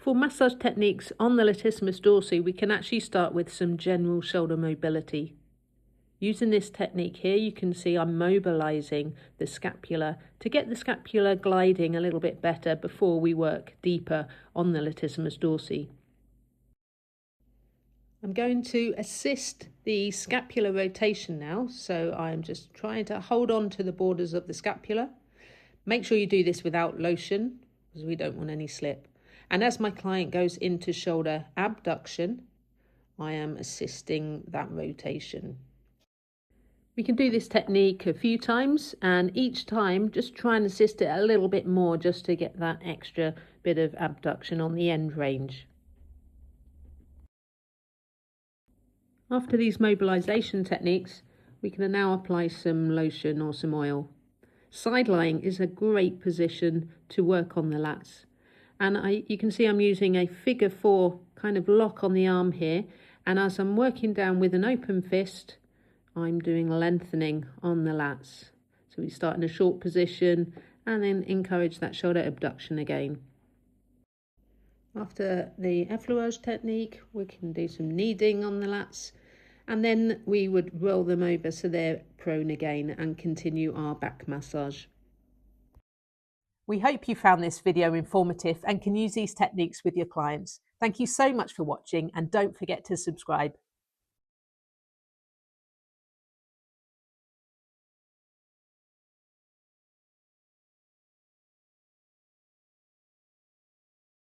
For massage techniques on the Latissimus dorsi, we can actually start with some general shoulder mobility. Using this technique here, you can see I'm mobilizing the scapula to get the scapula gliding a little bit better before we work deeper on the Latissimus dorsi. I'm going to assist the scapular rotation now, so I'm just trying to hold on to the borders of the scapula. Make sure you do this without lotion, because we don't want any slip. And as my client goes into shoulder abduction, I am assisting that rotation. We can do this technique a few times, and each time just try and assist it a little bit more just to get that extra bit of abduction on the end range. After these mobilization techniques, we can now apply some lotion or some oil. Side lying is a great position to work on the lats. And you can see I'm using a figure 4 kind of lock on the arm here, and as I'm working down with an open fist, I'm doing lengthening on the lats. So we start in a short position and then encourage that shoulder abduction again. After the effleurage technique, we can do some kneading on the lats, and then we would roll them over so they're prone again and continue our back massage. We hope you found this video informative and can use these techniques with your clients. Thank you so much for watching, and don't forget to subscribe.